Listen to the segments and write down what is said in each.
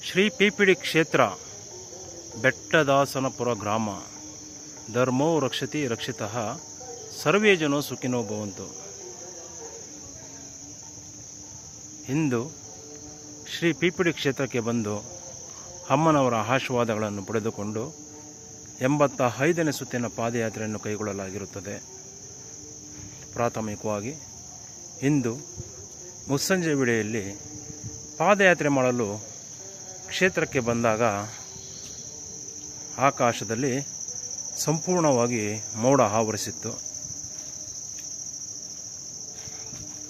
ಶ್ರೀ ಪಿಪಿಡಿ ಕ್ಷೇತ್ರ ಬೆಟ್ಟದಾಸನಪುರ ಗ್ರಾಮ. ಧರ್ಮೋ ರಕ್ಷತಿ ರಕ್ಷಿತಃ, ಸರ್ವೇ ಜನೋ ಸುಖಿನೋ ಭವಂತು. ಇಂದು ಶ್ರೀ ಪಿಪಿಡಿ ಕ್ಷೇತ್ರಕ್ಕೆ ಬಂದು ಅಮ್ಮನವರ ಆಶೀರ್ವಾದಗಳನ್ನು ಪಡೆದುಕೊಂಡು 85ನೇ ಸುತ್ತಿನ ಪಾದಯಾತ್ರೆಯನ್ನು ಕೈಗೊಳ್ಳಲಾಗಿರುತ್ತದೆ. ಪ್ರಾಥಮಿಕವಾಗಿ ಇಂದು ಮುಸ್ಸಂಜೆ ವೇಳೆಯಲ್ಲಿ ಪಾದಯಾತ್ರೆ ಮಾಡಲು ಕ್ಷೇತ್ರಕ್ಕೆ ಬಂದಾಗ ಆಕಾಶದಲ್ಲಿ ಸಂಪೂರ್ಣವಾಗಿ ಮೋಡ ಆವರಿಸಿತ್ತು.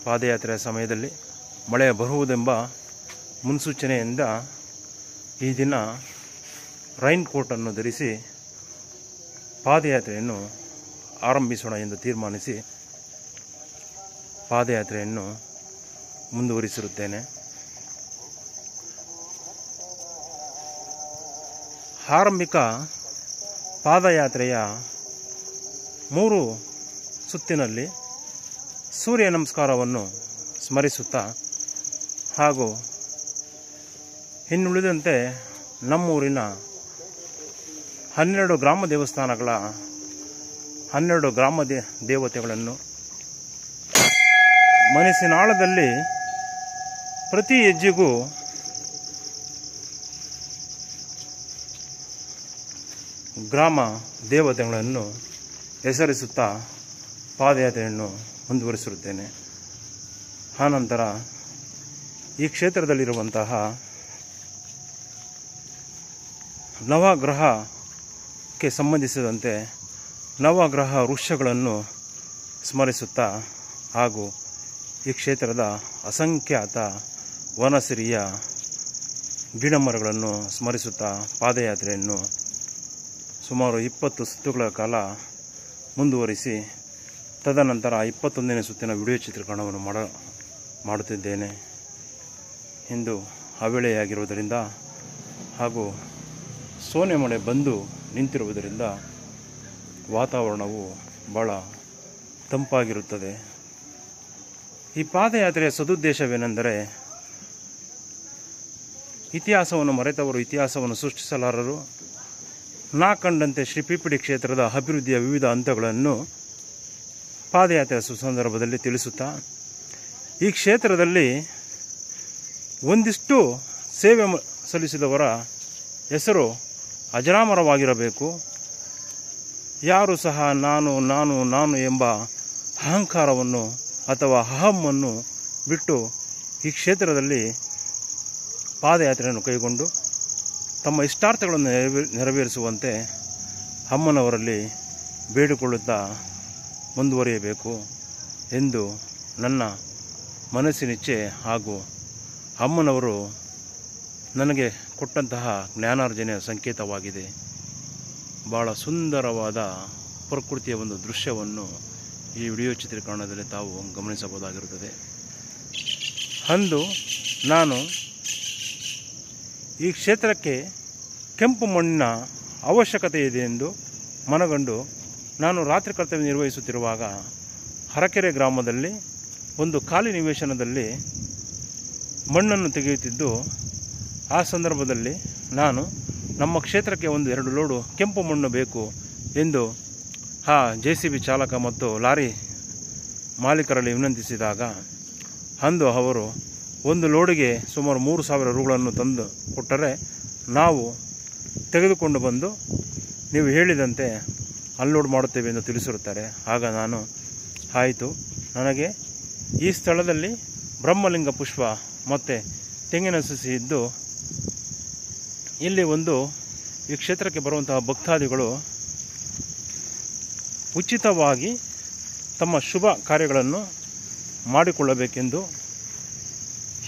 ಪಾದಯಾತ್ರೆಯ ಸಮಯದಲ್ಲಿ ಮಳೆ ಬರುವುದೆಂಬ ಮುನ್ಸೂಚನೆಯಿಂದ ಈ ದಿನ ರೈನ್ ಕೋಟನ್ನು ಧರಿಸಿ ಪಾದಯಾತ್ರೆಯನ್ನು ಆರಂಭಿಸೋಣ ಎಂದು ತೀರ್ಮಾನಿಸಿ ಪಾದಯಾತ್ರೆಯನ್ನು ಮುಂದುವರಿಸಿರುತ್ತೇನೆ. ಆರಂಭಿಕ ಪಾದಯಾತ್ರೆಯ 3 ಸುತ್ತಿನಲ್ಲಿ ಸೂರ್ಯ ನಮಸ್ಕಾರವನ್ನು ಸ್ಮರಿಸುತ್ತಾ ಹಾಗೂ ಇನ್ನುಳಿದಂತೆ ನಮ್ಮೂರಿನ 12 ಗ್ರಾಮ ದೇವಸ್ಥಾನಗಳ 12 ಗ್ರಾಮ ದೇವತೆಗಳನ್ನು ಮನಸ್ಸಿನಾಳದಲ್ಲಿ ಪ್ರತಿ ಹೆಜ್ಜೆಗೂ ಗ್ರಾಮ ದೇವತೆಗಳನ್ನು ಹೆಸರಿಸುತ್ತಾ ಪಾದಯಾತ್ರೆಯನ್ನು ಮುಂದುವರಿಸಿರುತ್ತೇನೆ. ಆನಂತರ ಈ ಕ್ಷೇತ್ರದಲ್ಲಿರುವಂತಹ ನವಗ್ರಹಕ್ಕೆ ಸಂಬಂಧಿಸಿದಂತೆ ನವಗ್ರಹ ವೃಕ್ಷಗಳನ್ನು ಸ್ಮರಿಸುತ್ತಾ ಹಾಗೂ ಈ ಕ್ಷೇತ್ರದ ಅಸಂಖ್ಯಾತ ವನಸಿರಿಯ ಗಿಡಮರಗಳನ್ನು ಸ್ಮರಿಸುತ್ತಾ ಪಾದಯಾತ್ರೆಯನ್ನು ಸುಮಾರು 20 ಸುತ್ತುಗಳ ಕಾಲ ಮುಂದುವರಿಸಿ ತದನಂತರ 21ನೇ ಸುತ್ತಿನ ವಿಡಿಯೋ ಚಿತ್ರೀಕರಣವನ್ನು ಮಾಡುತ್ತಿದ್ದೇನೆ. ಇಂದು ಅವೇಳೆಯಾಗಿರುವುದರಿಂದ ಹಾಗೂ ಸೋನೆ ಮಳೆ ಬಂದು ನಿಂತಿರುವುದರಿಂದ ವಾತಾವರಣವು ಭಾಳ ತಂಪಾಗಿರುತ್ತದೆ. ಈ ಪಾದಯಾತ್ರೆಯ ಸದುದ್ದೇಶವೇನೆಂದರೆ, ಇತಿಹಾಸವನ್ನು ಮರೆತವರು ಇತಿಹಾಸವನ್ನು ಸೃಷ್ಟಿಸಲಾರರು. ನಾ ಕಂಡಂತೆ ಶ್ರೀ ಪಿಪಿಡಿ ಕ್ಷೇತ್ರದ ಅಭಿವೃದ್ಧಿಯ ವಿವಿಧ ಹಂತಗಳನ್ನು ಪಾದಯಾತ್ರೆಯ ಸುಸಂದರ್ಭದಲ್ಲಿ ತಿಳಿಸುತ್ತಾ, ಈ ಕ್ಷೇತ್ರದಲ್ಲಿ ಒಂದಿಷ್ಟು ಸೇವೆ ಸಲ್ಲಿಸಿದವರ ಹೆಸರು ಅಜರಾಮರವಾಗಿರಬೇಕು. ಯಾರು ಸಹ ನಾನು ನಾನು ನಾನು ಎಂಬ ಅಹಂಕಾರವನ್ನು ಅಥವಾ ಅಹಮ್ಮನ್ನು ಬಿಟ್ಟು ಈ ಕ್ಷೇತ್ರದಲ್ಲಿ ಪಾದಯಾತ್ರೆಯನ್ನು ಕೈಗೊಂಡು ತಮ್ಮ ಇಷ್ಟಾರ್ಥಗಳನ್ನು ನೆರವೇರಿಸುವಂತೆ ಅಮ್ಮನವರಲ್ಲಿ ಬೇಡಿಕೊಳ್ಳುತ್ತಾ ಮುಂದುವರಿಯಬೇಕು ಎಂದು ನನ್ನ ಮನಸ್ಸಿನಿಚ್ಛೆ ಹಾಗೂ ಅಮ್ಮನವರು ನನಗೆ ಕೊಟ್ಟಂತಹ ಜ್ಞಾನಾರ್ಜನೆಯ ಸಂಕೇತವಾಗಿದೆ. ಭಾಳ ಸುಂದರವಾದ ಪ್ರಕೃತಿಯ ಒಂದು ದೃಶ್ಯವನ್ನು ಈ ವಿಡಿಯೋ ಚಿತ್ರೀಕರಣದಲ್ಲಿ ತಾವು ಗಮನಿಸಬಹುದಾಗಿರುತ್ತದೆ. ಅಂದು ನಾನು ಈ ಕ್ಷೇತ್ರಕ್ಕೆ ಕೆಂಪು ಮಣ್ಣಿನ ಅವಶ್ಯಕತೆ ಇದೆ ಎಂದು ಮನಗಂಡು ನಾನು ರಾತ್ರಿ ಕರ್ತವ್ಯ ನಿರ್ವಹಿಸುತ್ತಿರುವಾಗ ಹರಕೆರೆ ಗ್ರಾಮದಲ್ಲಿ ಒಂದು ಖಾಲಿ ನಿವೇಶನದಲ್ಲಿ ಮಣ್ಣನ್ನು ತೆಗೆಯುತ್ತಿದ್ದು, ಆ ಸಂದರ್ಭದಲ್ಲಿ ನಾನು ನಮ್ಮ ಕ್ಷೇತ್ರಕ್ಕೆ 1-2 ಲೋಡು ಕೆಂಪು ಮಣ್ಣು ಬೇಕು ಎಂದು JCB ಚಾಲಕ ಮತ್ತು ಲಾರಿ ಮಾಲೀಕರಲ್ಲಿ ವಿನಂತಿಸಿದಾಗ ಅಂದು ಅವರು 1 ಲೋಡಿಗೆ ಸುಮಾರು 3,000 ರೂಗಳನ್ನು ತಂದು ಕೊಟ್ಟರೆ ನಾವು ತೆಗೆದುಕೊಂಡು ಬಂದು ನೀವು ಹೇಳಿದಂತೆ ಅನ್ಲೋಡ್ ಮಾಡುತ್ತೇವೆ ಎಂದು ತಿಳಿಸಿರುತ್ತಾರೆ. ಆಗ ನಾನು ಆಯಿತು, ನನಗೆ ಈ ಸ್ಥಳದಲ್ಲಿ ಬ್ರಹ್ಮಲಿಂಗ ಪುಷ್ಪ ಮತ್ತು ತೆಂಗಿನ ಸಸಿ ಇದ್ದು ಇಲ್ಲಿ ಈ ಕ್ಷೇತ್ರಕ್ಕೆ ಬರುವಂತಹ ಭಕ್ತಾದಿಗಳು ಉಚಿತವಾಗಿ ತಮ್ಮ ಶುಭ ಕಾರ್ಯಗಳನ್ನು ಮಾಡಿಕೊಳ್ಳಬೇಕೆಂದು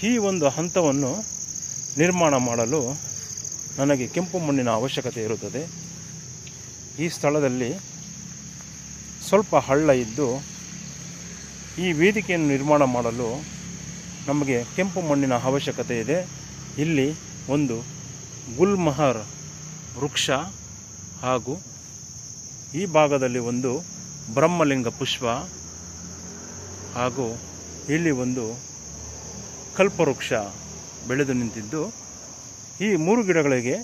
ಈ ಒಂದು ಹಂತವನ್ನು ನಿರ್ಮಾಣ ಮಾಡಲು ನನಗೆ ಕೆಂಪು ಮಣ್ಣಿನ ಅವಶ್ಯಕತೆ ಇರುತ್ತದೆ. ಈ ಸ್ಥಳದಲ್ಲಿ ಸ್ವಲ್ಪ ಹಳ್ಳ ಇದ್ದು ಈ ವೇದಿಕೆಯನ್ನು ನಿರ್ಮಾಣ ಮಾಡಲು ನಮಗೆ ಕೆಂಪು ಮಣ್ಣಿನ ಅವಶ್ಯಕತೆ ಇದೆ. ಇಲ್ಲಿ ಒಂದು ಗುಲ್ಮಹರ್ ವೃಕ್ಷ ಹಾಗೂ ಈ ಭಾಗದಲ್ಲಿ ಒಂದು ಬ್ರಹ್ಮಲಿಂಗ ಪುಷ್ಪ ಹಾಗೂ ಇಲ್ಲಿ ಒಂದು ಕಲ್ಪವೃಕ್ಷ ಬೆಳೆದು ನಿಂತಿದ್ದು ಈ 3 ಗಿಡಗಳಿಗೆ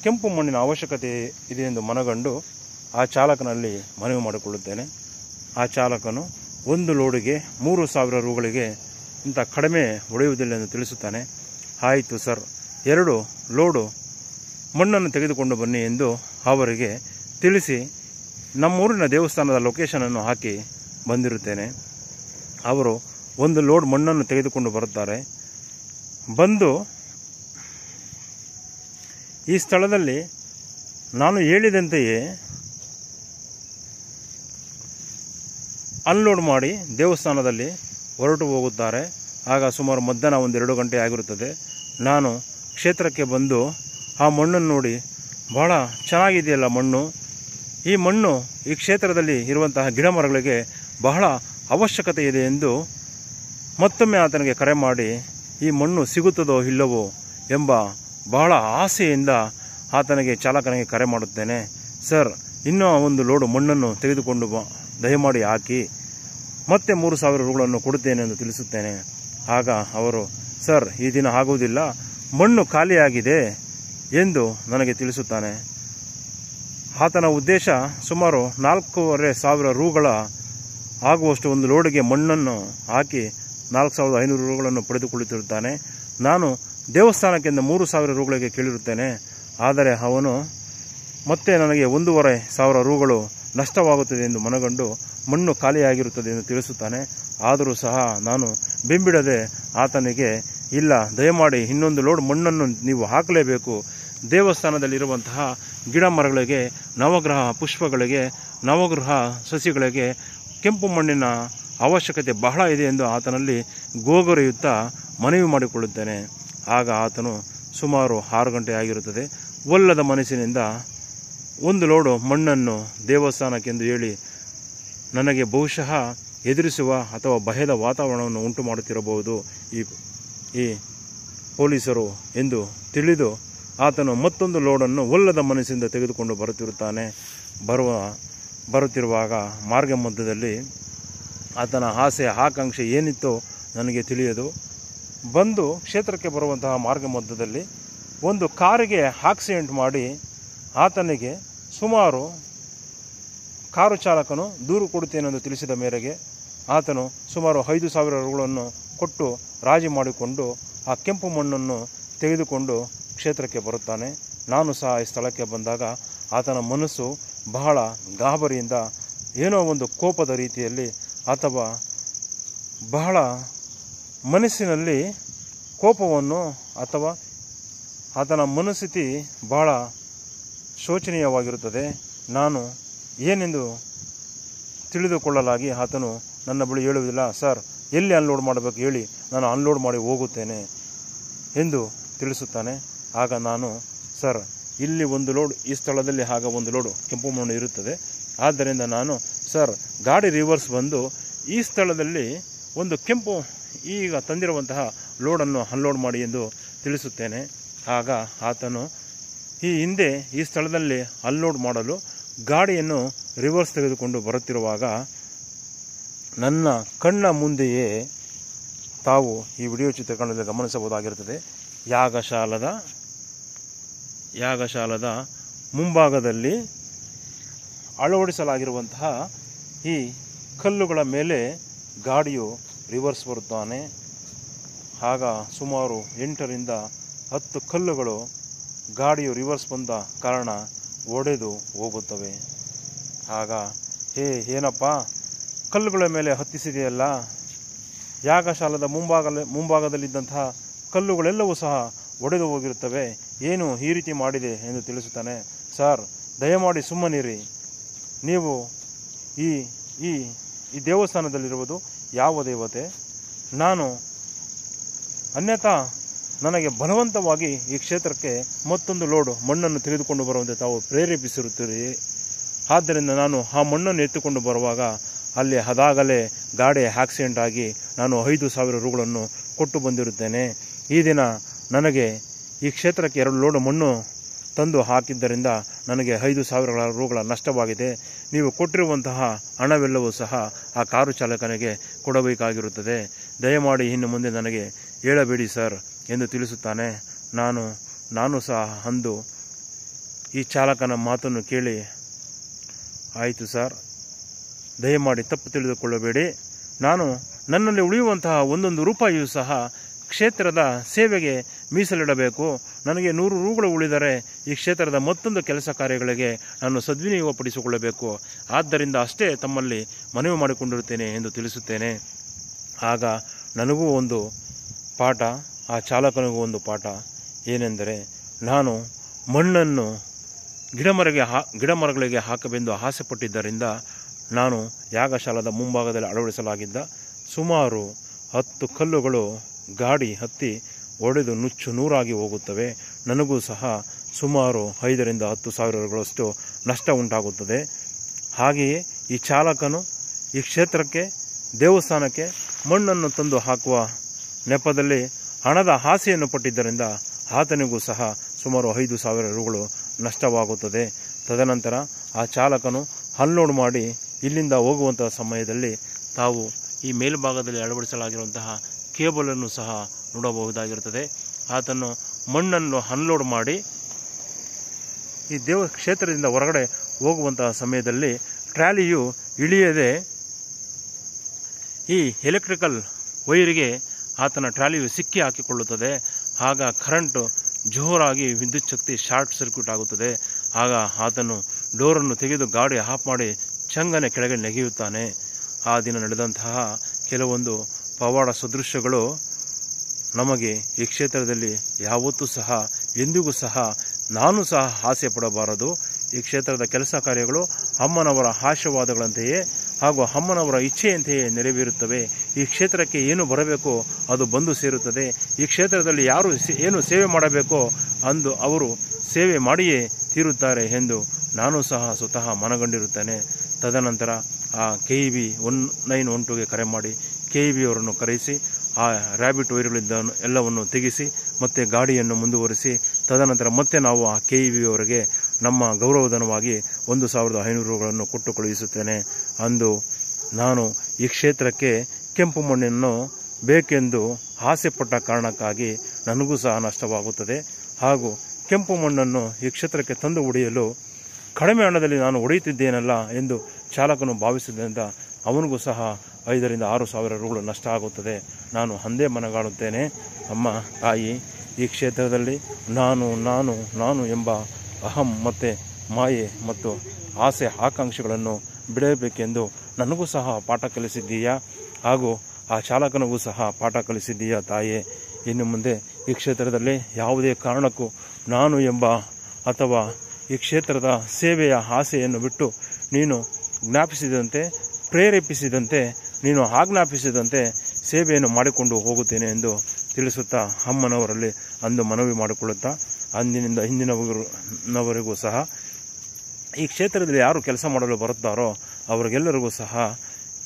ಕೆಂಪು ಮಣ್ಣಿನ ಅವಶ್ಯಕತೆ ಇದೆ ಎಂದು ಮನಗಂಡು ಆ ಚಾಲಕನಲ್ಲಿ ಮನವಿ ಮಾಡಿಕೊಳ್ಳುತ್ತೇನೆ. ಆ ಚಾಲಕನು 1 ಲೋಡಿಗೆ 3,000 ರೂಗಳಿಗೆ ಇಂಥ ಕಡಿಮೆ ಹೊಡೆಯುವುದಿಲ್ಲ ಎಂದು ತಿಳಿಸುತ್ತಾನೆ. ಆಯಿತು ಸರ್, 2 ಲೋಡು ಮಣ್ಣನ್ನು ತೆಗೆದುಕೊಂಡು ಬನ್ನಿ ಎಂದು ಅವರಿಗೆ ತಿಳಿಸಿ ನಮ್ಮೂರಿನ ದೇವಸ್ಥಾನದ ಲೊಕೇಶನನ್ನು ಹಾಕಿ ಬಂದಿರುತ್ತೇನೆ. ಅವರು 1 ಲೋಡ್ ಮಣ್ಣನ್ನು ತೆಗೆದುಕೊಂಡು ಬರುತ್ತಾರೆ. ಬಂದು ಈ ಸ್ಥಳದಲ್ಲಿ ನಾನು ಹೇಳಿದಂತೆಯೇ ಅನ್ಲೋಡ್ ಮಾಡಿ ದೇವಸ್ಥಾನದಲ್ಲಿ ಹೊರಟು ಹೋಗುತ್ತಾರೆ. ಆಗ ಸುಮಾರು ಮಧ್ಯಾಹ್ನ 1-2 ಗಂಟೆ ಆಗಿರುತ್ತದೆ. ನಾನು ಕ್ಷೇತ್ರಕ್ಕೆ ಬಂದು ಆ ಮಣ್ಣನ್ನು ನೋಡಿ ಬಹಳ ಚೆನ್ನಾಗಿದೆಯಲ್ಲ ಮಣ್ಣು, ಈ ಮಣ್ಣು ಈ ಕ್ಷೇತ್ರದಲ್ಲಿ ಇರುವಂತಹ ಗಿಡ ಮರಗಳಿಗೆ ಬಹಳ ಅವಶ್ಯಕತೆ ಇದೆ ಎಂದು ಮತ್ತೊಮ್ಮೆ ಆತನಿಗೆ ಕರೆ ಮಾಡಿ ಈ ಮಣ್ಣು ಸಿಗುತ್ತದೋ ಇಲ್ಲವೋ ಎಂಬ ಬಹಳ ಆಸೆಯಿಂದ ಆತನಿಗೆ ಚಾಲಕನಿಗೆ ಕರೆ ಮಾಡುತ್ತೇನೆ. ಸರ್, ಇನ್ನೂ 1 ಲೋಡು ಮಣ್ಣನ್ನು ತೆಗೆದುಕೊಂಡು ದಯಮಾಡಿ ಹಾಕಿ ಮತ್ತೆ 3,000 ರೂಗಳನ್ನು ಕೊಡುತ್ತೇನೆ ಎಂದು ತಿಳಿಸುತ್ತೇನೆ. ಆಗ ಅವರು, ಸರ್, ಈ ದಿನ ಆಗುವುದಿಲ್ಲ, ಮಣ್ಣು ಖಾಲಿಯಾಗಿದೆ ಎಂದು ನನಗೆ ತಿಳಿಸುತ್ತಾನೆ. ಆತನ ಉದ್ದೇಶ ಸುಮಾರು 4,500 ರೂಗಳ ಆಗುವಷ್ಟು 1 ಲೋಡಿಗೆ ಮಣ್ಣನ್ನು ಹಾಕಿ 4,500 ರೂಗಳನ್ನು ಪಡೆದುಕೊಳ್ಳುತ್ತಿರುತ್ತಾನೆ. ನಾನು ದೇವಸ್ಥಾನಕ್ಕಿಂತ 3,000 ರೂಗಳಿಗೆ ಕೇಳಿರುತ್ತೇನೆ. ಆದರೆ ಅವನು ಮತ್ತೆ ನನಗೆ 1,500 ರೂಗಳು ನಷ್ಟವಾಗುತ್ತದೆ ಎಂದು ಮನಗಂಡು ಮಣ್ಣು ಖಾಲಿಯಾಗಿರುತ್ತದೆ ಎಂದು ತಿಳಿಸುತ್ತಾನೆ. ಆದರೂ ಸಹ ನಾನು ಬೆಂಬಿಡದೆ ಆತನಿಗೆ, ಇಲ್ಲ, ದಯಮಾಡಿ ಇನ್ನೊಂದು ಲೋಡ್ ಮಣ್ಣನ್ನು ನೀವು ಹಾಕಲೇಬೇಕು, ದೇವಸ್ಥಾನದಲ್ಲಿರುವಂತಹ ಗಿಡ ಮರಗಳಿಗೆ, ನವಗ್ರಹ ಪುಷ್ಪಗಳಿಗೆ, ನವಗ್ರಹ ಸಸಿಗಳಿಗೆ ಕೆಂಪು ಮಣ್ಣಿನ ಅವಶ್ಯಕತೆ ಬಹಳ ಇದೆ ಎಂದು ಆತನಲ್ಲಿ ಗೋಗರೆಯುತ್ತಾ ಮನವಿ ಮಾಡಿಕೊಳ್ಳುತ್ತೇನೆ. ಆಗ ಆತನು ಸುಮಾರು 6 ಗಂಟೆ ಆಗಿರುತ್ತದೆ. ಒಲ್ಲದ ಮನಸ್ಸಿನಿಂದ 1 ಲೋಡು ಮಣ್ಣನ್ನು ದೇವಸ್ಥಾನಕ್ಕೆಂದು ಹೇಳಿ ನನಗೆ ಬಹುಶಃ ಎದುರಿಸುವ ಅಥವಾ ಭಯದ ವಾತಾವರಣವನ್ನು ಉಂಟು ಮಾಡುತ್ತಿರಬಹುದು ಈ ಪೊಲೀಸರು ಎಂದು ತಿಳಿದು ಆತನು ಮತ್ತೊಂದು ಲೋಡನ್ನು ಒಲ್ಲದ ಮನಸ್ಸಿಂದ ತೆಗೆದುಕೊಂಡು ಬರುತ್ತಿರುವಾಗ ಮಾರ್ಗ ಮಧ್ಯದಲ್ಲಿ ಆತನ ಆಸೆ ಆಕಾಂಕ್ಷೆ ಏನಿತ್ತೋ ನನಗೆ ತಿಳಿಯದು. ಬಂದು ಕ್ಷೇತ್ರಕ್ಕೆ ಬರುವಂತಹ ಮಾರ್ಗ ಮಧ್ಯದಲ್ಲಿ ಒಂದು ಕಾರಿಗೆ ಆಕ್ಸಿಡೆಂಟ್ ಮಾಡಿ ಆತನಿಗೆ ಸುಮಾರು ಕಾರು ಚಾಲಕನು ದೂರು ಕೊಡುತ್ತೇನೆಂದು ತಿಳಿಸಿದ ಮೇರೆಗೆ ಆತನು ಸುಮಾರು 5,000 ರೂಗಳನ್ನು ಕೊಟ್ಟು ರಾಜಿ ಮಾಡಿಕೊಂಡು ಆ ಕೆಂಪು ಮಣ್ಣನ್ನು ತೆಗೆದುಕೊಂಡು ಕ್ಷೇತ್ರಕ್ಕೆ ಬರುತ್ತಾನೆ. ನಾನು ಸಹ ಈ ಸ್ಥಳಕ್ಕೆ ಬಂದಾಗ ಆತನ ಮನಸ್ಸು ಬಹಳ ಗಾಬರಿಯಿಂದ, ಏನೋ ಒಂದು ಕೋಪದ ರೀತಿಯಲ್ಲಿ ಅಥವಾ ಬಹಳ ಮನಸ್ಸಿನಲ್ಲಿ ಕೋಪವನ್ನು ಅಥವಾ ಆತನ ಮನಸ್ಥಿತಿ ಬಹಳ ಶೋಚನೀಯವಾಗಿರುತ್ತದೆ. ನಾನು ಏನೆಂದು ತಿಳಿದುಕೊಳ್ಳಲಾಗಿ ಆತನು ನನ್ನ ಬಳಿ ಹೇಳುವುದಿಲ್ಲ, ಸರ್, ಎಲ್ಲಿ ಅನ್ಲೋಡ್ ಮಾಡಬೇಕು ಹೇಳಿ, ನಾನು ಅನ್ಲೋಡ್ ಮಾಡಿ ಹೋಗುತ್ತೇನೆ ಎಂದು ತಿಳಿಸುತ್ತಾನೆ. ಆಗ ನಾನು, ಸರ್, ಇಲ್ಲಿ 1 ಲೋಡ್, ಈ ಸ್ಥಳದಲ್ಲಿ ಆಗ 1 ಲೋಡು ಕೆಂಪು ಮಣ್ಣು ಇರುತ್ತದೆ, ಆದ್ದರಿಂದ ನಾನು, ಸರ್, ಗಾಡಿ ರಿವರ್ಸ್ ಬಂದು ಈ ಸ್ಥಳದಲ್ಲಿ ಒಂದು ಕೆಂಪು ಈಗ ತಂದಿರುವಂತಹ ಲೋಡನ್ನು ಅನ್ಲೋಡ್ ಮಾಡಿ ಎಂದು ತಿಳಿಸುತ್ತೇನೆ. ಆಗ ಆತನು ಈ ಹಿಂದೆ ಈ ಸ್ಥಳದಲ್ಲಿ ಅನ್ಲೋಡ್ ಮಾಡಲು ಗಾಡಿಯನ್ನು ರಿವರ್ಸ್ ತೆಗೆದುಕೊಂಡು ಬರುತ್ತಿರುವಾಗ ನನ್ನ ಕಣ್ಣ ಮುಂದೆಯೇ ತಾವು ಈ ವಿಡಿಯೋ ಚಿತ್ರೀಕರಣದಲ್ಲಿ ಗಮನಿಸಬಹುದಾಗಿರುತ್ತದೆ. ಯಾಗಶಾಲದ ಮುಂಭಾಗದಲ್ಲಿ ಅಳವಡಿಸಲಾಗಿರುವಂತಹ ಈ ಕಲ್ಲುಗಳ ಮೇಲೆ ಗಾಡಿಯು ರಿವರ್ಸ್ ಬರುತ್ತಾನೆ. ಆಗ ಸುಮಾರು 8ರಿಂದ 10 ಕಲ್ಲುಗಳು ಗಾಡಿಯು ರಿವರ್ಸ್ ಬಂದ ಕಾರಣ ಒಡೆದು ಹೋಗುತ್ತವೆ. ಆಗ, ಏನಪ್ಪ, ಕಲ್ಲುಗಳ ಮೇಲೆ ಹತ್ತಿಸಿದೆಯಲ್ಲ, ಯಾಗಶಾಲದ ಮುಂಭಾಗದಲ್ಲಿದ್ದಂತಹ ಕಲ್ಲುಗಳೆಲ್ಲವೂ ಸಹ ಒಡೆದು ಹೋಗಿರುತ್ತವೆ, ಏನು ಈ ರೀತಿ ಮಾಡಿದೆ ಎಂದು ತಿಳಿಸುತ್ತಾನೆ. ಸರ್, ದಯಮಾಡಿ ಸುಮ್ಮನಿರಿ, ನೀವು ಈ ಈ ದೇವಸ್ಥಾನದಲ್ಲಿರುವುದು ಯಾವ ದೇವತೆ? ನಾನು ಅನ್ಯಥಾ ನನಗೆ ಬಲವಂತವಾಗಿ ಈ ಕ್ಷೇತ್ರಕ್ಕೆ ಮತ್ತೊಂದು ಲೋಡ್ ಮಣ್ಣನ್ನು ತೆಗೆದುಕೊಂಡು ಬರುವಂತೆ ತಾವು ಪ್ರೇರೇಪಿಸಿರುತ್ತೀರಿ. ಆದ್ದರಿಂದ ನಾನು ಆ ಮಣ್ಣನ್ನು ಎತ್ತುಕೊಂಡು ಬರುವಾಗ ಅಲ್ಲಿ ಅದಾಗಲೇ ಗಾಡಿ ಆಕ್ಸಿಡೆಂಟ್ ಆಗಿ ನಾನು 5,000 ರೂಗಳನ್ನು ಕೊಟ್ಟು ಬಂದಿರುತ್ತೇನೆ. ಈ ದಿನ ನನಗೆ ಈ ಕ್ಷೇತ್ರಕ್ಕೆ 2 ಲೋಡ್ ಮಣ್ಣು ತಂದು ಹಾಕಿದ್ದರಿಂದ ನನಗೆ 5,000 ರೂಗಳ ನಷ್ಟವಾಗಿದೆ. ನೀವು ಕೊಟ್ಟಿರುವಂತಹ ಹಣವೆಲ್ಲವೂ ಸಹ ಆ ಕಾರು ಚಾಲಕನಿಗೆ ಕೊಡಬೇಕಾಗಿರುತ್ತದೆ. ದಯಮಾಡಿ ಇನ್ನು ಮುಂದೆ ನನಗೆ ಹೇಳಬೇಡಿ ಸರ್ ಎಂದು ತಿಳಿಸುತ್ತಾನೆ. ನಾನು ನಾನು ಸಹ ಅಂದು ಈ ಚಾಲಕನ ಮಾತನ್ನು ಕೇಳಿ, ಆಯಿತು ಸರ್, ದಯಮಾಡಿ ತಪ್ಪು ತಿಳಿದುಕೊಳ್ಳಬೇಡಿ, ನಾನು ನನ್ನಲ್ಲಿ ಉಳಿಯುವಂತಹ ಒಂದೊಂದು ರೂಪಾಯಿಯೂ ಸಹ ಕ್ಷೇತ್ರದ ಸೇವೆಗೆ ಮೀಸಲಿಡಬೇಕು. ನನಗೆ 100 ರೂಗಳು ಉಳಿದರೆ ಈ ಕ್ಷೇತ್ರದ ಮತ್ತೊಂದು ಕೆಲಸ ಕಾರ್ಯಗಳಿಗೆ ನಾನು ಸದ್ವಿನಿಯೋಗಪಡಿಸಿಕೊಳ್ಳಬೇಕು. ಆದ್ದರಿಂದ ಅಷ್ಟೇ ತಮ್ಮಲ್ಲಿ ಮನವಿ ಮಾಡಿಕೊಂಡಿರುತ್ತೇನೆ ಎಂದು ತಿಳಿಸುತ್ತೇನೆ. ಆಗ ನನಗೂ ಒಂದು ಪಾಠ, ಆ ಚಾಲಕನಿಗೂ ಒಂದು ಪಾಠ. ಏನೆಂದರೆ, ನಾನು ಮಣ್ಣನ್ನು ಗಿಡಮರಗಳಿಗೆ ಹಾಕಬೇಕೆಂದು ಆಸೆಪಟ್ಟಿದ್ದರಿಂದ ನಾನು ಯಾಗಶಾಲದ ಮುಂಭಾಗದಲ್ಲಿ ಅಳವಡಿಸಲಾಗಿದ್ದ ಸುಮಾರು 10 ಕಲ್ಲುಗಳು ಗಾಡಿ ಹತ್ತಿ ಒಡೆದು ನುಚ್ಚು ನೂರಾಗಿ ಹೋಗುತ್ತವೆ. ನನಗೂ ಸಹ ಸುಮಾರು 5 ರಿಂದ 10 ಸಾವಿರಗಳಷ್ಟು ನಷ್ಟ ಉಂಟಾಗುತ್ತದೆ. ಹಾಗೆಯೇ ಈ ಚಾಲಕನು ಈ ಕ್ಷೇತ್ರಕ್ಕೆ, ದೇವಸ್ಥಾನಕ್ಕೆ ಮಣ್ಣನ್ನು ತಂದು ಹಾಕುವ ನೆಪದಲ್ಲಿ ಹಣದ ಆಸೆಯನ್ನು ಪಟ್ಟಿದ್ದರಿಂದ ಆತನಿಗೂ ಸಹ ಸುಮಾರು 5,000 ರೂಗಳು ನಷ್ಟವಾಗುತ್ತದೆ. ತದನಂತರ ಆ ಚಾಲಕನು ಅನ್ಲೋಡ್ ಮಾಡಿ ಇಲ್ಲಿಂದ ಹೋಗುವಂತಹ ಸಮಯದಲ್ಲಿ ತಾವು ಈ ಮೇಲ್ಭಾಗದಲ್ಲಿ ಅಳವಡಿಸಲಾಗಿರುವಂತಹ ಕೇಬಲನ್ನು ಸಹ ನೋಡಬಹುದಾಗಿರುತ್ತದೆ. ಆತನು ಮಣ್ಣನ್ನು ಅನ್ಲೋಡ್ ಮಾಡಿ ಈ ಕ್ಷೇತ್ರದಿಂದ ಹೊರಗಡೆ ಹೋಗುವಂತಹ ಸಮಯದಲ್ಲಿ ಟ್ರಾಲಿಯು ಇಳಿಯದೆ ಈ ಎಲೆಕ್ಟ್ರಿಕಲ್ ವೈರಿಗೆ ಆತನ ಟ್ರಾಲಿಯು ಸಿಕ್ಕಿ ಹಾಕಿಕೊಳ್ಳುತ್ತದೆ. ಆಗ ಕರೆಂಟು ಜೋರಾಗಿ ವಿದ್ಯುತ್ ಶಕ್ತಿ ಶಾರ್ಟ್ ಸರ್ಕ್ಯೂಟ್ ಆಗುತ್ತದೆ. ಆಗ ಆತನು ಡೋರನ್ನು ತೆಗೆದು ಗಾಡಿ ಆಫ್ ಮಾಡಿ ಚಂಗನೆ ಕೆಳಗೆ ನೆಗೆಯುತ್ತಾನೆ. ಆ ದಿನ ನಡೆದಂತಹ ಕೆಲವೊಂದು ಪವಾಡ ಸದೃಶ್ಯಗಳು ನಮಗೆ ಈ ಕ್ಷೇತ್ರದಲ್ಲಿ ಯಾವತ್ತೂ ಸಹ, ಎಂದಿಗೂ ಸಹ ನಾನು ಸಹ ಆಸೆ ಪಡಬಾರದು. ಈ ಕ್ಷೇತ್ರದ ಕೆಲಸ ಕಾರ್ಯಗಳು ಅಮ್ಮನವರ ಆಶೀರ್ವಾದಗಳಂತೆಯೇ ಹಾಗೂ ಅಮ್ಮನವರ ಇಚ್ಛೆಯಂತೆಯೇ ನೆರವೇರುತ್ತವೆ. ಈ ಕ್ಷೇತ್ರಕ್ಕೆ ಏನು ಬರಬೇಕೋ ಅದು ಬಂದು ಸೇರುತ್ತದೆ. ಈ ಕ್ಷೇತ್ರದಲ್ಲಿ ಯಾರು ಏನು ಸೇವೆ ಮಾಡಬೇಕೋ ಅಂದು ಅವರು ಸೇವೆ ಮಾಡಿಯೇ ತೀರುತ್ತಾರೆ ಎಂದು ನಾನು ಸಹ ಸ್ವತಃ ಮನಗಂಡಿರುತ್ತೇನೆ. ತದನಂತರ ಆ KEB 1912ಗೆ ಕರೆ ಮಾಡಿ KEB ಅವರನ್ನು ಕರೆಸಿ ಆ ರ್ಯಾಬಿಟ್ ವೈರ್ಗಳಿದ್ದ ಎಲ್ಲವನ್ನು ತೆಗೆಸಿ ಮತ್ತೆ ಗಾಡಿಯನ್ನು ಮುಂದುವರಿಸಿ ತದನಂತರ ಮತ್ತೆ ನಾವು ಆ KEB ಅವರಿಗೆ ನಮ್ಮ ಗೌರವಧನವಾಗಿ 1,500 ರೂಗಳನ್ನು ಕೊಟ್ಟು ಕಳುಹಿಸುತ್ತೇನೆ. ಅಂದು ನಾನು ಈ ಕ್ಷೇತ್ರಕ್ಕೆ ಕೆಂಪು ಮಣ್ಣನ್ನು ಬೇಕೆಂದು ಆಸೆಪಟ್ಟ ಕಾರಣಕ್ಕಾಗಿ ನನಗೂ ಸಹ ನಷ್ಟವಾಗುತ್ತದೆ. ಹಾಗೂ ಕೆಂಪು ಮಣ್ಣನ್ನು ಈ ಕ್ಷೇತ್ರಕ್ಕೆ ತಂದು ಹೊಡೆಯಲು ಕಡಿಮೆ ಹಣದಲ್ಲಿ ನಾನು ಹೊಡೆಯುತ್ತಿದ್ದೇನಲ್ಲ ಎಂದು ಚಾಲಕನು ಭಾವಿಸಿದ್ದರಿಂದ ಅವನಿಗೂ ಸಹ 5 ರಿಂದ 6 ಸಾವಿರ ರೂಗಳು ನಷ್ಟ ಆಗುತ್ತದೆ. ನಾನು ಅಂದೇ ಮನಗಾಣುತ್ತೇನೆ, ಅಮ್ಮ ತಾಯಿ, ಈ ಕ್ಷೇತ್ರದಲ್ಲಿ ನಾನು ಎಂಬ ಅಹಂ ಮತ್ತು ಮಾಯೆ ಮತ್ತು ಆಸೆ ಆಕಾಂಕ್ಷೆಗಳನ್ನು ಬಿಡಬೇಕೆಂದು ನನಗೂ ಸಹ ಪಾಠ ಕಲಿಸಿದ್ದೀಯಾ, ಹಾಗೂ ಆ ಚಾಲಕನಿಗೂ ಸಹ ಪಾಠ ಕಲಿಸಿದ್ದೀಯಾ ತಾಯೇ. ಇನ್ನು ಮುಂದೆ ಈ ಕ್ಷೇತ್ರದಲ್ಲಿ ಯಾವುದೇ ಕಾರಣಕ್ಕೂ ನಾನು ಎಂಬ ಅಥವಾ ಈ ಕ್ಷೇತ್ರದ ಸೇವೆಯ ಆಸೆಯನ್ನು ಬಿಟ್ಟು ನೀನು ಜ್ಞಾಪಿಸಿದಂತೆ, ಪ್ರೇರೇಪಿಸಿದಂತೆ, ನೀನು ಆಜ್ಞಾಪಿಸಿದಂತೆ ಸೇವೆಯನ್ನು ಮಾಡಿಕೊಂಡು ಹೋಗುತ್ತೇನೆ ಎಂದು ತಿಳಿಸುತ್ತಾ ಅಮ್ಮನವರಲ್ಲಿ ಅಂದು ಮನವಿ ಮಾಡಿಕೊಳ್ಳುತ್ತಾ ಅಂದಿನಿಂದ ಹಿಂದಿನವರೆಗೂ ಸಹ ಈ ಕ್ಷೇತ್ರದಲ್ಲಿ ಯಾರು ಕೆಲಸ ಮಾಡಲು ಬರುತ್ತಾರೋ ಅವರಿಗೆಲ್ಲರಿಗೂ ಸಹ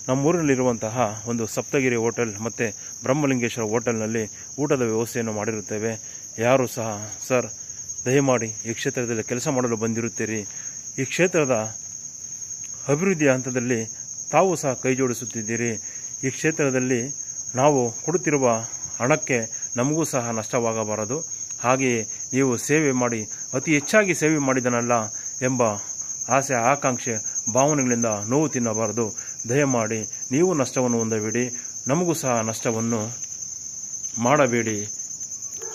ನಮ್ಮೂರಿನಲ್ಲಿರುವಂತಹ ಒಂದು ಸಪ್ತಗಿರಿ ಹೋಟೆಲ್ ಮತ್ತು ಬ್ರಹ್ಮಲಿಂಗೇಶ್ವರ ಹೋಟೆಲ್ನಲ್ಲಿ ಊಟದ ವ್ಯವಸ್ಥೆಯನ್ನು ಮಾಡಿರುತ್ತೇವೆ. ಯಾರು ಸಹ ಸರ್ ದಯಮಾಡಿ ಈ ಕ್ಷೇತ್ರದಲ್ಲಿ ಕೆಲಸ ಮಾಡಲು ಬಂದಿರುತ್ತೀರಿ, ಈ ಕ್ಷೇತ್ರದ ಅಭಿವೃದ್ಧಿಯ ಹಂತದಲ್ಲಿ ತಾವು ಸಹ ಕೈ ಜೋಡಿಸುತ್ತಿದ್ದೀರಿ, ಈ ಕ್ಷೇತ್ರದಲ್ಲಿ ನಾವು ಕೊಡುತ್ತಿರುವ ಹಣಕ್ಕೆ ನಮಗೂ ಸಹ ನಷ್ಟವಾಗಬಾರದು, ಹಾಗೆಯೇ ನೀವು ಸೇವೆ ಮಾಡಿ ಅತಿ ಹೆಚ್ಚಾಗಿ ಸೇವೆ ಮಾಡಿದನಲ್ಲ ಎಂಬ ಆಸೆ ಆಕಾಂಕ್ಷೆ ಭಾವನೆಗಳಿಂದ ನೋವು ತಿನ್ನಬಾರದು. ದಯಮಾಡಿ ನೀವು ನಷ್ಟವನ್ನು ಹೊಂದಬೇಡಿ, ನಮಗೂ ಸಹ ನಷ್ಟವನ್ನು ಮಾಡಬೇಡಿ.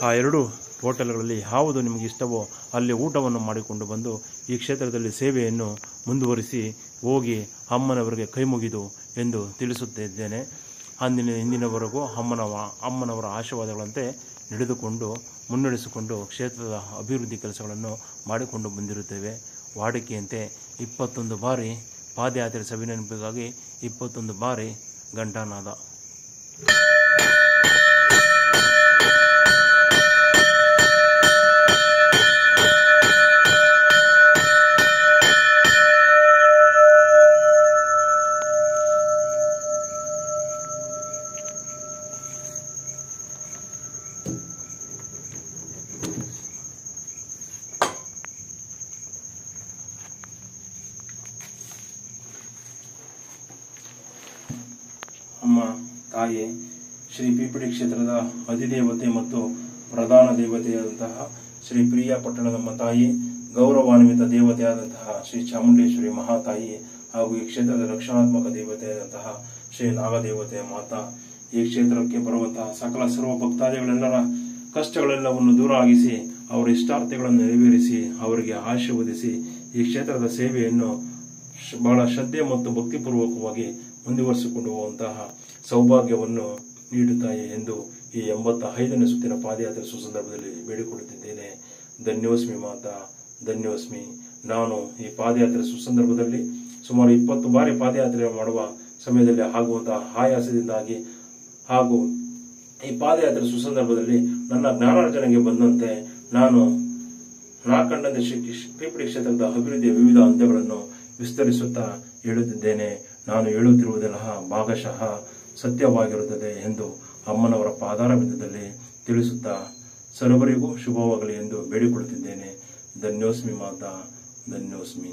ಆ 2 ಹೋಟೆಲ್ಗಳಲ್ಲಿ ಯಾವುದು ನಿಮಗೆ ಇಷ್ಟವೋ ಅಲ್ಲಿ ಊಟವನ್ನು ಮಾಡಿಕೊಂಡು ಬಂದು ಈ ಕ್ಷೇತ್ರದಲ್ಲಿ ಸೇವೆಯನ್ನು ಮುಂದುವರಿಸಿ ಹೋಗಿ ಅಮ್ಮನವರಿಗೆ ಕೈ ಮುಗಿದು ಎಂದು ತಿಳಿಸುತ್ತಿದ್ದೇನೆ. ಹಿಂದಿನವರೆಗೂ ಅಮ್ಮನವರ ಆಶೀರ್ವಾದಗಳಂತೆ ನಡೆದುಕೊಂಡು ಮುನ್ನಡೆಸಿಕೊಂಡು ಕ್ಷೇತ್ರದ ಅಭಿವೃದ್ಧಿ ಕೆಲಸಗಳನ್ನು ಮಾಡಿಕೊಂಡು ಬಂದಿರುತ್ತೇವೆ. ವಾಡಿಕೆಯಂತೆ 21 ಬಾರಿ ಪಾದಯಾತ್ರೆ ಸಭೆ ನೆನಪಿಗಾಗಿ 21 ಬಾರಿ ಘಂಟಾನಾದ. ಅಮ್ಮ ತಾಯಿ ಶ್ರೀ PPD ಕ್ಷೇತ್ರದ ಅಧಿದೇವತೆ ಮತ್ತು ಪ್ರಧಾನ ದೇವತೆಯಾದಂತಹ ಶ್ರೀ ಪ್ರಿಯಾಪಟ್ಟಣ ನಮ್ಮ ತಾಯಿ, ಗೌರವಾನ್ವಿತ ದೇವತೆಯಾದಂತಹ ಶ್ರೀ ಚಾಮುಂಡೇಶ್ವರಿ ಮಹಾತಾಯಿ ಹಾಗೂ ಈ ಕ್ಷೇತ್ರದ ರಕ್ಷಣಾತ್ಮಕ ದೇವತೆಯಾದಂತಹ ಶ್ರೀ ನಾಗದೇವತೆಯ ಮಾತಾ, ಈ ಕ್ಷೇತ್ರಕ್ಕೆ ಬರುವಂತಹ ಸಕಲ ಸರ್ವ ಭಕ್ತಾದಿಗಳೆಲ್ಲರ ಕಷ್ಟಗಳೆಲ್ಲವನ್ನು ದೂರ ಆಗಿಸಿ ಅವರ ಇಷ್ಟಾರ್ಥಗಳನ್ನು ನೆರವೇರಿಸಿ ಅವರಿಗೆ ಆಶೀರ್ವದಿಸಿ ಈ ಕ್ಷೇತ್ರದ ಸೇವೆಯನ್ನು ಬಹಳ ಶ್ರದ್ಧೆ ಮತ್ತು ಭಕ್ತಿಪೂರ್ವಕವಾಗಿ ಮುಂದುವರಿಸಿಕೊಂಡು ಹೋಗುವಂತಹ ಸೌಭಾಗ್ಯವನ್ನು ನೀಡುತ್ತಾಯಿ ಎಂದು ಈ 85ನೇ ಸುತ್ತಿನ ಪಾದಯಾತ್ರೆ ಸುಸಂದರ್ಭದಲ್ಲಿ ಬೇಡಿಕೊಳ್ಳುತ್ತಿದ್ದೇನೆ. ಧನ್ಯೋಸ್ಮಿ ಮಾತಾ, ಧನ್ಯೋಸ್ಮಿ. ನಾನು ಈ ಪಾದಯಾತ್ರೆ ಸುಸಂದರ್ಭದಲ್ಲಿ ಸುಮಾರು 20 ಬಾರಿ ಪಾದಯಾತ್ರೆ ಮಾಡುವ ಸಮಯದಲ್ಲಿ ಆಗುವಂತಹ ಆಯಾಸದಿಂದಾಗಿ ಹಾಗೂ ಈ ಪಾದಯಾತ್ರೆ ಸುಸಂದರ್ಭದಲ್ಲಿ ನನ್ನ ಜ್ಞಾನಾರ್ಜನೆಗೆ ಬಂದಂತೆ ನಾನು ನಾಲ್ಕಂಡದ ಶ್ರೀಪಡಿ ಕ್ಷೇತ್ರದ ಅಭಿವೃದ್ಧಿಯ ವಿವಿಧ ಹಂತಗಳನ್ನು ವಿಸ್ತರಿಸುತ್ತಾ ಹೇಳುತ್ತಿದ್ದೇನೆ. ನಾನು ಹೇಳುತ್ತಿರುವುದೆಲ್ಲ ಭಾಗಶಃ ಸತ್ಯವಾಗಿರುತ್ತದೆ ಎಂದು ಅಮ್ಮನವರ ಪಾದಾರ ಬಿಂದದಲ್ಲಿ ತಿಳಿಸುತ್ತಾ ಸರ್ವರಿಗೂ ಶುಭವಾಗಲಿ ಎಂದು ಬೇಡಿಕೊಳ್ಳುತ್ತಿದ್ದೇನೆ. ಧನ್ಯೋಸ್ಮಿ ಮಾತಾ, ಧನ್ಯೋಸ್ಮಿ.